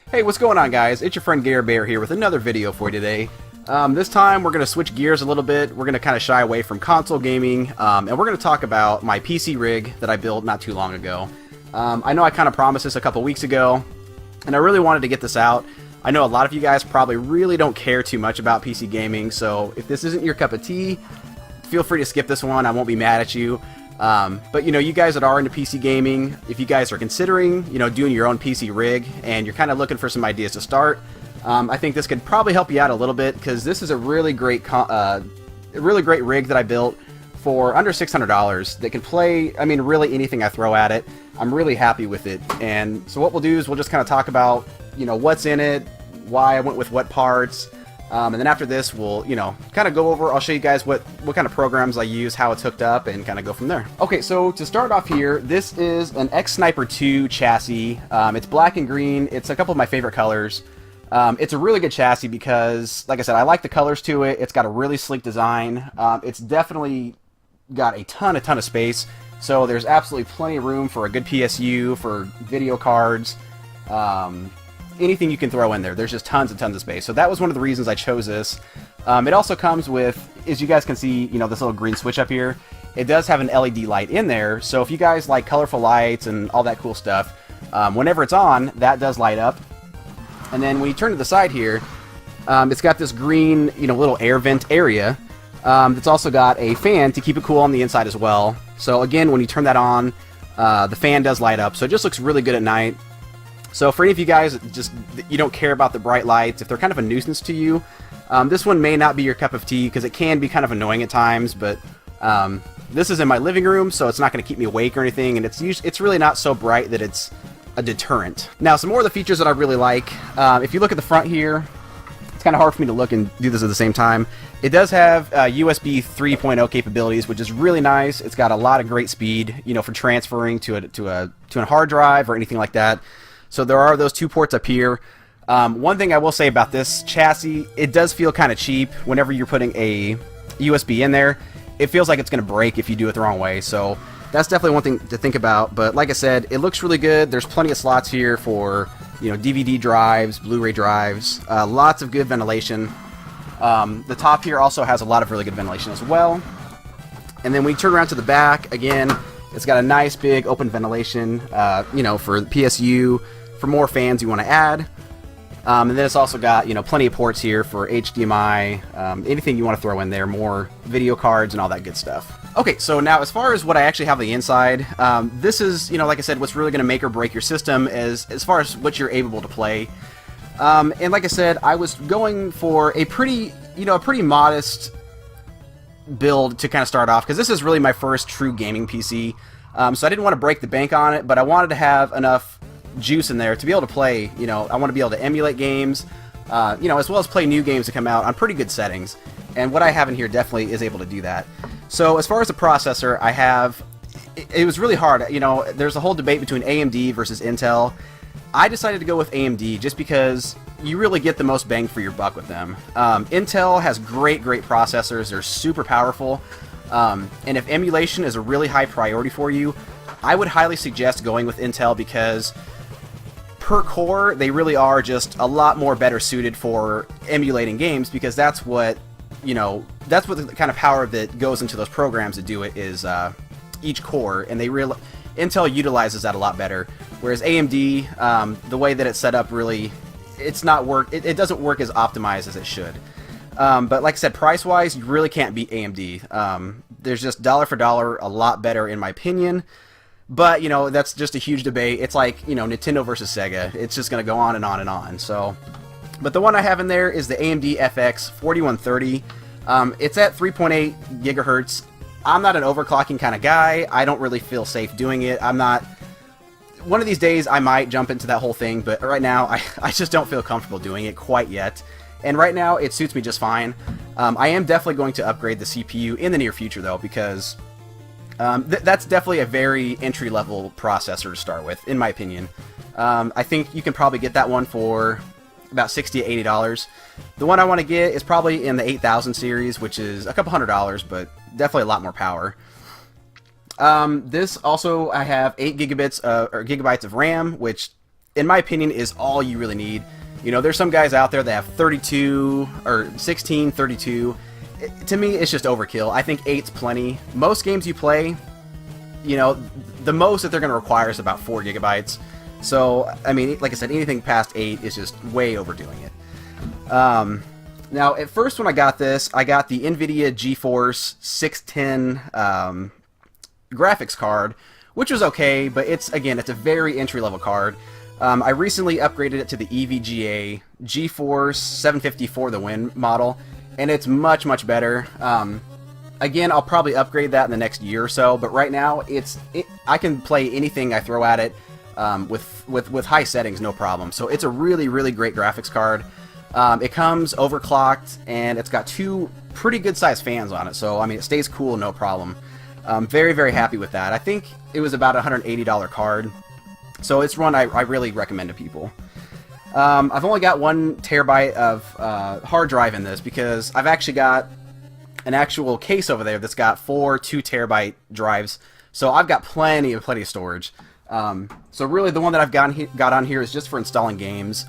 Hey, what's going on, guys? It's your friend Gare here with another video for you today. This time we're going to switch gears a little bit. We're going to kind of shy away from console gaming, and we're going to talk about my PC rig that I built not too long ago. I know I kind of promised this a couple weeks ago, and I really wanted to get this out. I know a lot of you guys probably really don't care too much about PC gaming, so if this isn't your cup of tea, feel free to skip this one. I won't be mad at you. But you know, you guys that are into PC gaming, if you guys are considering, you know, doing your own PC rig and you're kind of looking for some ideas to start, I think this could probably help you out a little bit, because this is a really great rig that I built for under $600 that can play, I mean, really anything I throw at it. I'm really happy with it. And so what we'll do is we'll just kind of talk about, you know, what's in it, why I went with what parts. And then after this, we'll, you know, kind of go over, I'll show you guys what kind of programs I use, how it's hooked up, and kind of go from there. Okay, so to start off here, this is an X-Sniper 2 chassis. It's black and green. It's a couple of my favorite colors. It's a really good chassis because, like I said, I like the colors to it. It's got a really sleek design. It's definitely got a ton of space. So there's absolutely plenty of room for a good PSU, for video cards, anything you can throw in there. There's just tons and tons of space. So that was one of the reasons I chose this. It also comes with, as you guys can see, you know, this little green switch up here. It does have an LED light in there. So if you guys like colorful lights and all that cool stuff, whenever it's on, that does light up. And then when you turn to the side here, it's got this green, you know, little air vent area. It's also got a fan to keep it cool on the inside as well. So again, when you turn that on, the fan does light up. So it just looks really good at night. So for any of you guys that you don't care about the bright lights, if they're kind of a nuisance to you, this one may not be your cup of tea, because it can be kind of annoying at times. But this is in my living room, so it's not going to keep me awake or anything, and it's really not so bright that it's a deterrent. Now, some more of the features that I really like. If you look at the front here, it's kind of hard for me to look and do this at the same time. It does have USB 3.0 capabilities, which is really nice. It's got a lot of great speed, you know, for transferring to a hard drive or anything like that. So there are those two ports up here. One thing I will say about this chassis, it does feel kind of cheap whenever you're putting a USB in there. It feels like it's going to break if you do it the wrong way. So that's definitely one thing to think about. But like I said, it looks really good. There's plenty of slots here for, you know, DVD drives, Blu-ray drives, lots of good ventilation. The top here also has a lot of really good ventilation as well. And then when you turn around to the back, again, it's got a nice big open ventilation, you know, for the PSU, for more fans you want to add. And then it's also got, you know, plenty of ports here for HDMI, anything you want to throw in there, more video cards and all that good stuff. Okay, so now as far as what I actually have on the inside, this is, you know, like I said, what's really going to make or break your system as far as what you're able to play. And like I said, I was going for a pretty modest build to kind of start off, because this is really my first true gaming PC. So I didn't want to break the bank on it, but I wanted to have enough juice in there to be able to play, you know, I want to be able to emulate games, you know, as well as play new games that come out on pretty good settings. And what I have in here definitely is able to do that. So as far as the processor, I have, it was really hard. You know, there's a whole debate between AMD versus Intel. I decided to go with AMD just because you really get the most bang for your buck with them. Intel has great processors. They're super powerful. And if emulation is a really high priority for you, I would highly suggest going with Intel, because per core, they really are just a lot more better suited for emulating games, because that's what, you know, that's what the kind of power that goes into those programs to do it is each core, and Intel utilizes that a lot better. Whereas AMD, the way that it's set up, really, it doesn't work as optimized as it should. But like I said, price-wise, you really can't beat AMD. There's just dollar for dollar a lot better in my opinion. But, you know, that's just a huge debate. It's like, you know, Nintendo versus Sega. It's just going to go on and on and on. So, but the one I have in there is the AMD FX-4130. It's at 3.8 gigahertz. I'm not an overclocking kind of guy. I don't really feel safe doing it. I'm not... One of these days, I might jump into that whole thing, but right now, I just don't feel comfortable doing it quite yet. And right now, it suits me just fine. I am definitely going to upgrade the CPU in the near future, though, because that's definitely a very entry-level processor to start with, in my opinion. I think you can probably get that one for about $60 to $80. The one I want to get is probably in the 8000 series, which is a couple $100, but definitely a lot more power. This also, I have 8 gigabytes of RAM, which in my opinion, is all you really need. You know, there's some guys out there that have 32 or 16, 32. To me, it's just overkill. I think 8's plenty. Most games you play, you know, the most that they're going to require is about 4 gigabytes. So, I mean, like I said, anything past 8 is just way overdoing it. Now, at first when I got this, I got the EVGA GeForce 610 graphics card, which was okay, but it's a very entry-level card. I recently upgraded it to the EVGA GeForce 750 for the win model, and it's much, much better. Again, I'll probably upgrade that in the next year or so, but right now, I can play anything I throw at it with high settings, no problem. So it's a really, really great graphics card. It comes overclocked, and it's got 2 pretty good-sized fans on it, so I mean, it stays cool, no problem. I'm very, very happy with that. I think it was about a $180 card, so it's one I really recommend to people. I've only got 1 terabyte of hard drive in this because I've actually got an actual case over there that's got 4 2-terabyte drives, so I've got plenty of storage. So really, the one that I've got on here is just for installing games,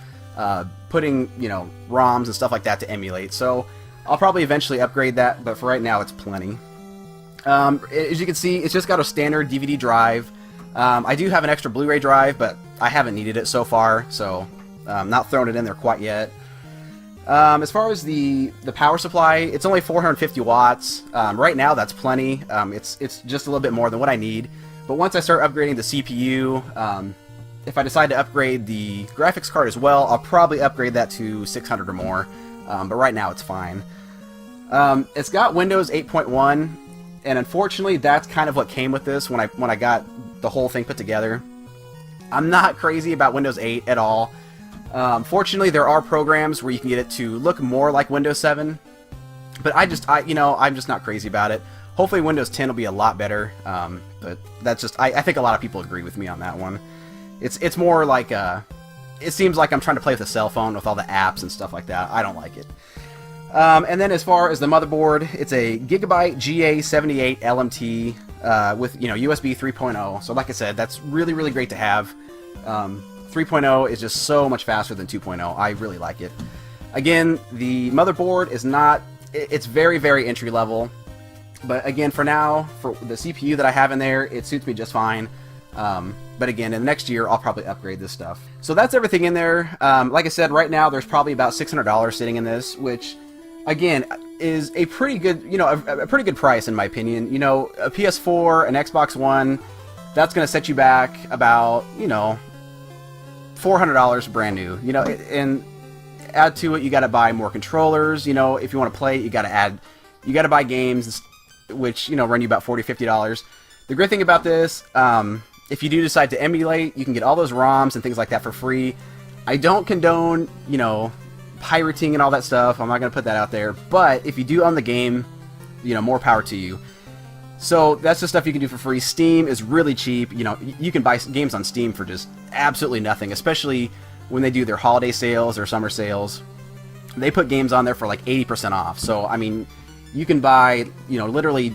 putting, you know, ROMs and stuff like that to emulate. So I'll probably eventually upgrade that, but for right now, it's plenty. As you can see, it's just got a standard DVD drive. I do have an extra Blu-ray drive, but I haven't needed it so far, so I'm not throwing it in there quite yet. As far as the power supply, it's only 450 watts. Right now, that's plenty. It's just a little bit more than what I need. But once I start upgrading the CPU, if I decide to upgrade the graphics card as well, I'll probably upgrade that to 600 or more. But right now, it's fine. It's got Windows 8.1, and unfortunately, that's kind of what came with this when I got the whole thing put together. I'm not crazy about Windows 8 at all. Fortunately, there are programs where you can get it to look more like Windows 7, but I'm just not crazy about it. Hopefully, Windows 10 will be a lot better, but that's just I think a lot of people agree with me on that one. It's more like it seems like I'm trying to play with a cell phone with all the apps and stuff like that. I don't like it. And then as far as the motherboard, it's a Gigabyte GA-78LMT with USB 3.0. So like I said, that's really, really great to have. 3.0 is just so much faster than 2.0. I really like it. Again, the motherboard is not... It's very, very entry level. But again, for now, for the CPU that I have in there, it suits me just fine. But again, in the next year, I'll probably upgrade this stuff. So that's everything in there. Like I said, right now, there's probably about $600 sitting in this, which, again, is a pretty good, a pretty good price in my opinion. A PS4, an Xbox One, that's going to set you back about, $400 brand new. And add to it, you got to buy more controllers. If you want to play, you got to buy games, which run you about $40, $50. The great thing about this, if you do decide to emulate, you can get all those ROMs and things like that for free. I don't condone, pirating and all that stuff. I'm not going to put that out there. But if you do own the game, more power to you. So that's the stuff you can do for free. Steam is really cheap. You can buy games on Steam for just absolutely nothing, especially when they do their holiday sales or summer sales. They put games on there for like 80% off. So, I mean, you can buy, literally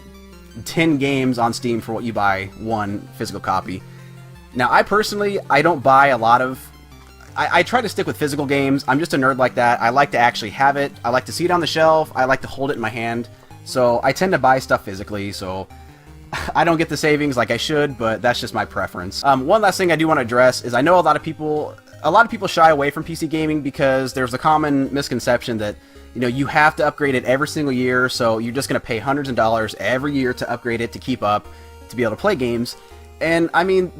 10 games on Steam for what you buy 1 physical copy. Now, I personally, I don't buy a lot of... I try to stick with physical games. I'm just a nerd like that. I like to actually have it. I like to see it on the shelf. I like to hold it in my hand. So I tend to buy stuff physically, so I don't get the savings like I should, but that's just my preference. One last thing I do want to address is I know a lot of people shy away from PC gaming because there's a common misconception that you have to upgrade it every single year, so you're just going to pay hundreds of dollars every year to upgrade it to keep up, to be able to play games. And I mean,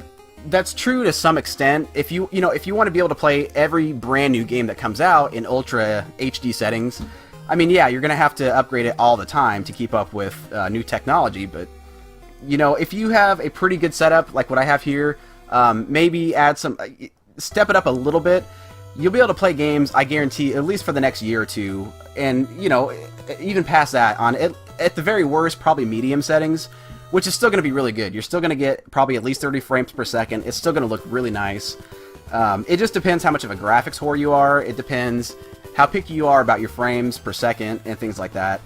that's true to some extent. If you want to be able to play every brand new game that comes out in Ultra HD settings, I mean, yeah, you're going to have to upgrade it all the time to keep up with new technology, but if you have a pretty good setup like what I have here, maybe step it up a little bit, you'll be able to play games, I guarantee, at least for the next year or two, and, even past that, at the very worst, probably medium settings, which is still going to be really good. You're still going to get probably at least 30 frames per second. It's still going to look really nice. It just depends how much of a graphics whore you are. It depends how picky you are about your frames per second and things like that.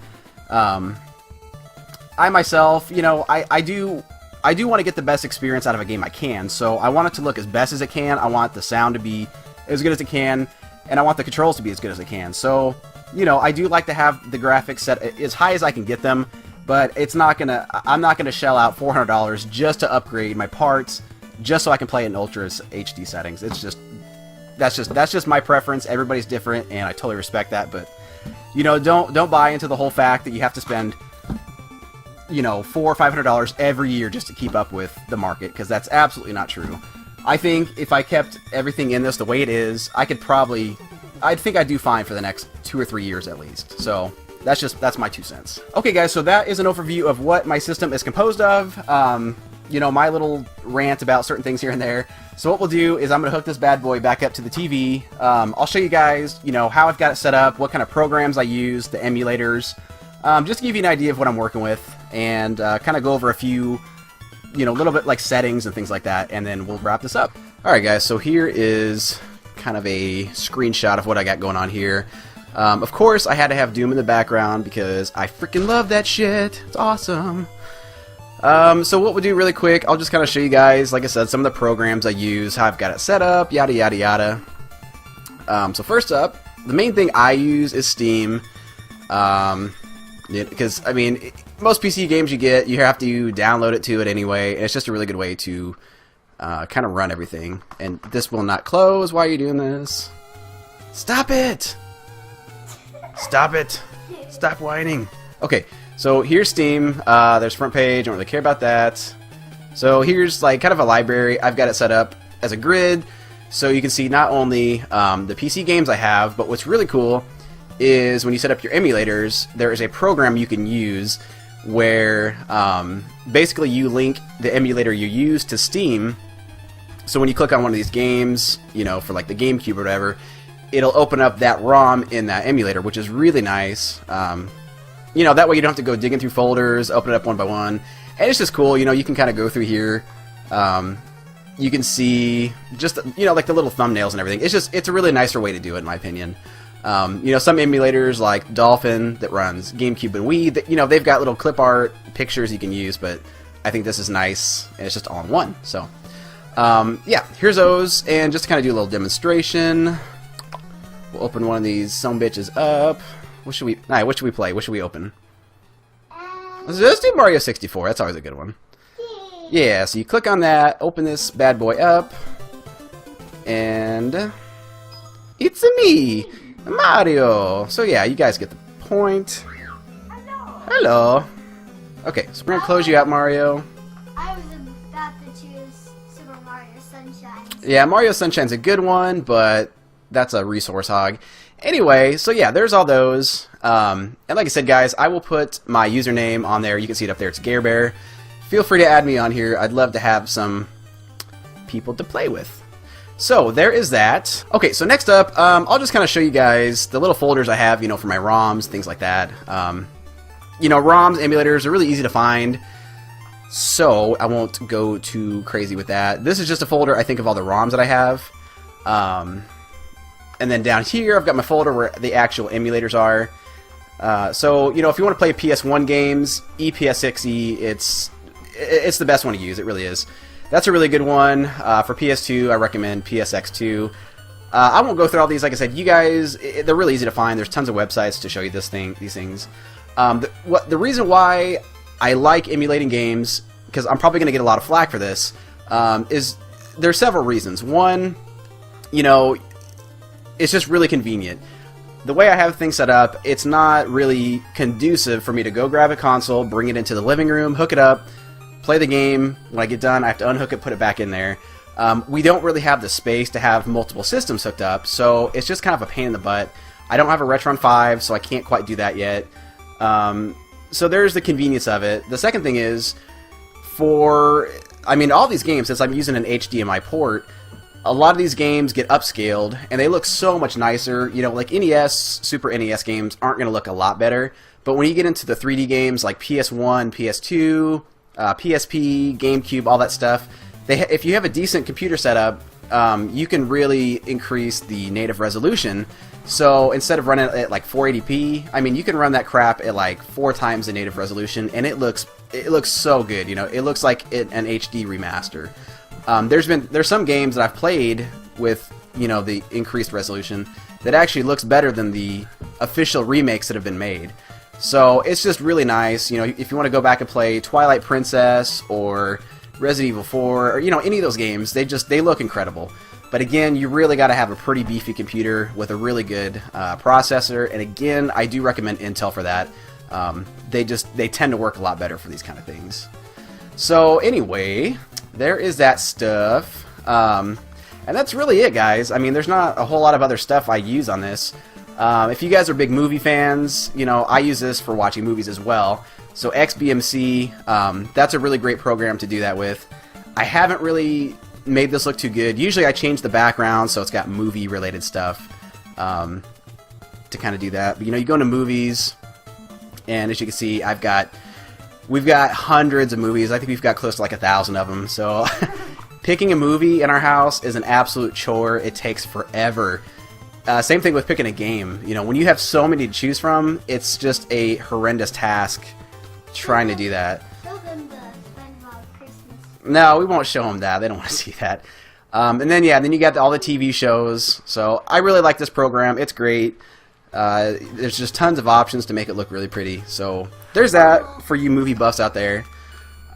I myself, I do I do want to get the best experience out of a game I can, so I want it to look as best as it can, I want the sound to be as good as it can, and I want the controls to be as good as it can. So, you know, I do like to have the graphics set as high as I can get them, but I'm not gonna shell out $400 just to upgrade my parts, just so I can play in Ultra HD settings. That's just my preference. Everybody's different, and I totally respect that, but, you know, don't buy into the whole fact that you have to spend, you know, $400 or $500 every year just to keep up with the market, because that's absolutely not true. I think if I kept everything in this the way it is, I think I'd do fine for the next 2 or 3 years at least. So that's my 2 cents. Okay, guys, so that is an overview of what my system is composed of. You know, my little rant about certain things here and there. So what we'll do is I'm going to hook this bad boy back up to the TV. I'll show you guys, you know, how I've got it set up, what kind of programs I use, the emulators, just to give you an idea of what I'm working with, and kind of go over a few, you know, a little bit like settings and things like that, and then we'll wrap this up. Alright guys, so here is kind of a screenshot of what I got going on here. Of course, I had to have Doom in the background because I freaking love that shit. It's awesome. So what we'll do really quick, I'll just kind of show you guys, like I said, some of the programs I use, how I've got it set up, yada yada yada. So first up, the main thing I use is Steam. Because, I mean, most PC games you have to download it to it anyway, and it's just a really good way to kind of run everything. And this will not close. Why are you doing this? Stop it! Stop it! Stop whining. Okay, so here's Steam. There's front page. I don't really care about that. So here's like kind of a library. I've got it set up as a grid, so you can see not only the PC games I have, but what's really cool is when you set up your emulators, there is a program you can use where basically you link the emulator you use to Steam. So when you click on one of these games, you know, for like the GameCube or whatever, it'll open up that ROM in that emulator, which is really nice. You know, that way you don't have to go digging through folders, open it up one by one. And it's just cool, you know, you can kind of go through here. You can see just, you know, like the little thumbnails and everything. It's a really nicer way to do it, in my opinion. You know, some emulators like Dolphin that runs GameCube and Wii, that, you know, they've got little clip art pictures you can use, but I think this is nice, and it's just all in one. So, yeah, here's those, and just to kind of do a little demonstration, we'll open one of these sumbitches up. What should we play? What should we open? Let's do Mario 64. That's always a good one. Yeah, so you click on that, open this bad boy up, and it's me, Mario. So yeah, you guys get the point. Hello. Okay, so we're gonna close you out, Mario. I was about to choose Super Mario Sunshine. Yeah, Mario Sunshine's a good one, but that's a resource hog. Anyway, so yeah, there's all those. And like I said, guys, I will put my username on there. You can see it up there. It's Gare. Feel free to add me on here. I'd love to have some people to play with. So there is that. Okay, so next up, I'll just kind of show you guys the little folders I have, you know, for my ROMs, things like that. You know, ROMs, emulators are really easy to find, so I won't go too crazy with that. This is just a folder, I think, of all the ROMs that I have. And then down here, I've got my folder where the actual emulators are. So, you know, if you want to play PS1 games, EPS6E, it's the best one to use. It really is. That's a really good one. For PS2, I recommend PSX2. I won't go through all these. Like I said, you guys, they're really easy to find. There's tons of websites to show you these things. The reason why I like emulating games, because I'm probably going to get a lot of flack for this, is there's several reasons. One, you know, it's just really convenient. The way I have things set up, it's not really conducive for me to go grab a console, bring it into the living room, hook it up, play the game. When I get done, I have to unhook it, put it back in there. We don't really have the space to have multiple systems hooked up, so it's just kind of a pain in the butt. I don't have a Retron 5, so I can't quite do that yet. So there's the convenience of it. The second thing is, I mean, all these games, since I'm using an HDMI port, a lot of these games get upscaled, and they look so much nicer. You know, like NES, Super NES games aren't going to look a lot better, but when you get into the 3D games like PS1, PS2, PSP, GameCube, all that stuff, if you have a decent computer setup, you can really increase the native resolution. So instead of running it at like 480p, I mean, you can run that crap at like 4 times the native resolution, and it looks it looks so good. You know, it looks like an HD remaster. There's some games that I've played with, you know, the increased resolution that actually looks better than the official remakes that have been made. So it's just really nice. You know, if you want to go back and play Twilight Princess or Resident Evil 4 or, you know, any of those games, they look incredible. But again, you really got to have a pretty beefy computer with a really good processor. And again, I do recommend Intel for that. They tend to work a lot better for these kind of things. So anyway, there is that stuff. And that's really it, guys. I mean, there's not a whole lot of other stuff I use on this. If you guys are big movie fans, you know, I use this for watching movies as well. So Xbmc, that's a really great program to do that with. I haven't really made this look too good. Usually I change the background so it's got movie related stuff to kind of do that. But, you know, you go into movies, and as you can see, we've got hundreds of movies. I think we've got close to like 1,000 of them. So picking a movie in our house is an absolute chore. It takes forever. Same thing with picking a game. You know, when you have so many to choose from, it's just a horrendous task trying to do that. Show them the SpongeBob Christmas. No, we won't show them that. They don't want to see that. And then, yeah, then you got all the TV shows. So I really like this program. It's great. There's just tons of options to make it look really pretty. So there's that for you movie buffs out there.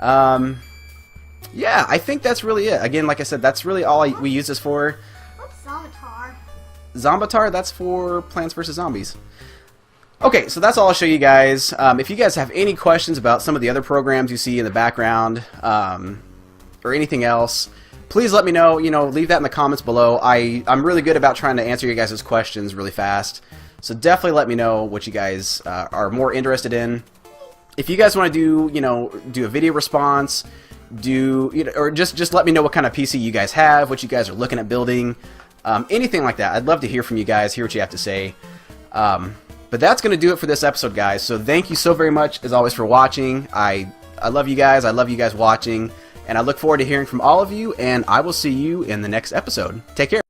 Yeah, I think that's really it. Again, like I said, that's really all we use this for. What's Zombitar? Zombitar, that's for Plants vs. Zombies. Okay, so that's all I'll show you guys. If you guys have any questions about some of the other programs you see in the background, or anything else, please let me know. You know, leave that in the comments below. I'm really good about trying to answer your guys' questions really fast. So definitely let me know what you guys are more interested in. If you guys want to do, you know, do a video response, or just let me know what kind of PC you guys have, what you guys are looking at building, anything like that. I'd love to hear from you guys, hear what you have to say. But that's going to do it for this episode, guys. So thank you so very much, as always, for watching. I love you guys. I love you guys watching. And I look forward to hearing from all of you. And I will see you in the next episode. Take care.